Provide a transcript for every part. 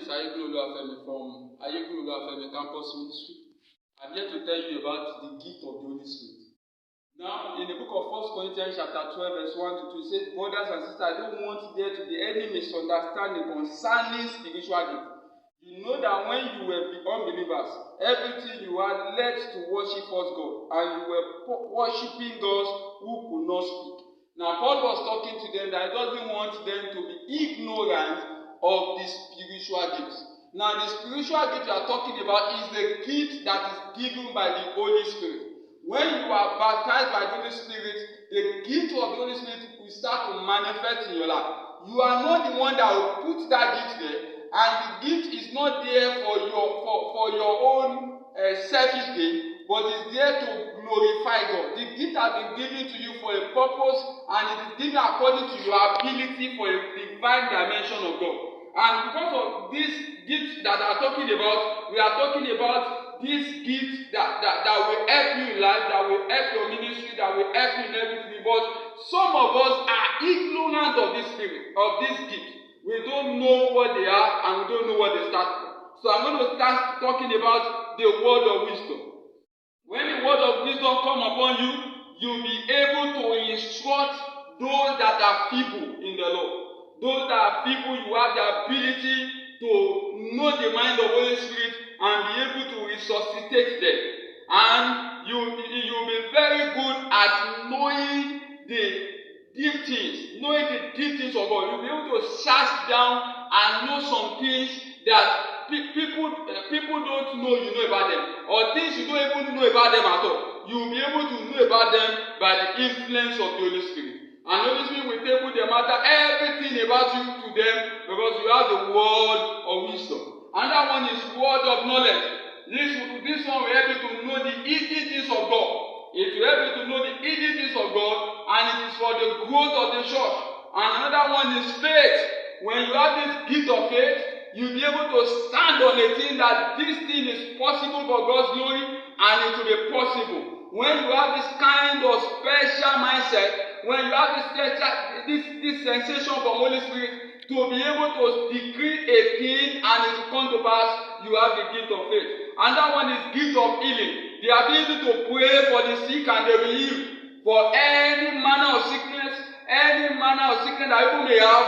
is Ayekun Oluwafemi from Ayekun Oluwafemi Campus Ministry. I'm here to tell you about the gift of the Holy Spirit. Now, in the book of 1 Corinthians chapter 12, verse 1 to 2, it says, brothers and sisters, I don't want there to be any misunderstanding concerning spiritual gifts. You know that when you were unbelievers, everything you had led to worship was God, and you were worshiping gods who could not speak. Now, Paul was talking to them that he doesn't want them to be ignorant of the spiritual gifts. Now, the spiritual gift you are talking about is the gift that is given by the Holy Spirit. When you are baptized by the Holy Spirit, the gift of the Holy Spirit will start to manifest in your life. You are not the one that will put that gift there, and the gift is not there for your own selfish gain, but is there to glorify God. The gift has been given to you for a purpose, and it is given according to your ability for a divine dimension of God. And because of this gift that I'm talking about, we are talking about this gift that will help you in life, that will help your ministry, that will help you in everything. But some of us are ignorant of this spirit, of this gift. We don't know what they are, and we don't know what they stand for. So I'm going to start talking about the word of wisdom. When the word of wisdom come upon you, you'll be able to instruct those that are feeble in the Lord. Those that are feeble, you have the ability to know the mind of the Holy Spirit and be able to resuscitate them. And you'll be very good at knowing the deep things, of God. You'll be able to search down and know some things that people don't know you know about them, or things you don't even know about them at all. You'll be able to know about them by the influence of the Holy Spirit. And the Holy Spirit will table the matter, everything about you to them, because you have the word of wisdom. Another one is word of knowledge. This one will help you to know the hidden things of God. It will help you to know the hidden things of God, and it is for the growth of the church. And another one is faith. When you have this gift of faith, you'll be able to stand on a thing that this thing is possible for God's glory, and it will be possible. When you have this kind of special mindset, when you have this sensation from Holy Spirit, to be able to decree a thing and it will come to pass, you have the gift of faith. And that one is gift of healing. The ability to pray for the sick and they will heal. For any manner of sickness that people may have,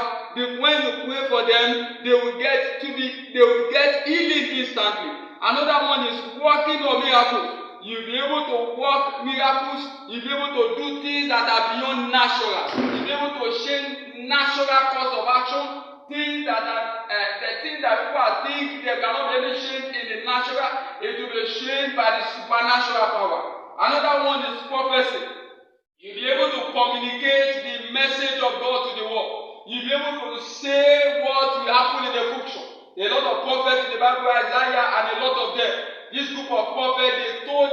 when you pray for them, they will get healing instantly. Another one is working on miracles. You'll be able to work miracles. You'll be able to do things that are beyond natural. You'll be able to change natural course of action. Things that people think they cannot really change in the natural, it will be changed by the supernatural power. Another one is prophecy. You'll be able to communicate the message of God to the world. You'll be able to say what will happen in the future. A lot of prophets in the Bible, Isaiah, and a lot of them. This group of prophets, they told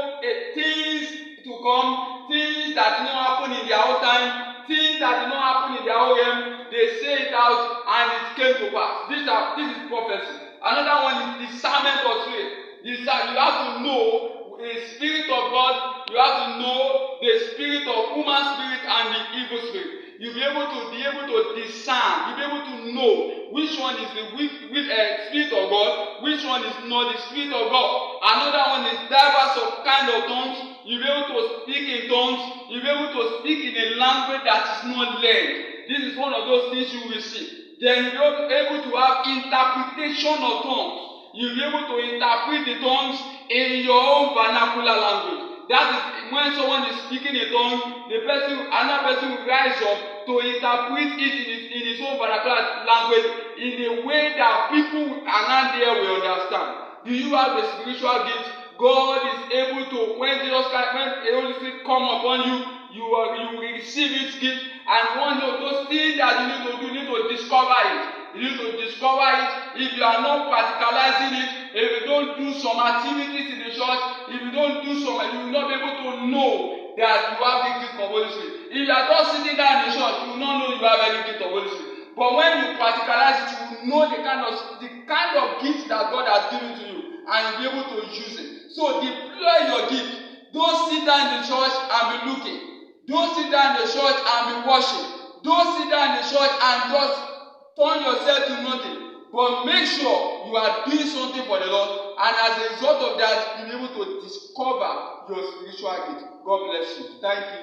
things to come, things that did not happen in their own time, things that did not happen in their own realm. They say it out, and it came to pass. This is prophecy. Another one is discernment of spirit. You have to know the spirit of God. You have to know the spirit of human spirit and the evil spirit. You'll be able to discern. You'll be able to know which one is the spirit of God, which one is not the spirit of God. Another one is diverse of kind of tongues. You'll be able to speak in tongues. You'll be able to speak in a language that is not learned. This is one of those things you will see. Then you'll be able to have interpretation of tongues. You'll be able to interpret the tongues in your own vernacular language. That is when someone is speaking in tongues, another person will rise up to interpret it in his own vernacular language in a way that people around there will understand. Do you have the spiritual gift? God is able to, when the Holy Spirit come upon you, you will receive His gift, and one of those things that you need to do, you need to discover it. You need to discover it. If you are not practicalizing it, if you don't do some activities in the church, if you don't do some, you will not be able to know that you have the gift of Holy Spirit. If you are just sitting down in the church, you will not know you have any gift of Holy Spirit. But when you practicalize it, you will know the kind of gift that God has given to you, and you'll be able to use it. So deploy your gift. Don't sit down in the church and be looking. Don't sit down in the church and be watching. Don't sit down in the church and just turn yourself to nothing. But make sure you are doing something for the Lord, and as a result of that, being able to discover your spiritual gift. God bless you. Thank you.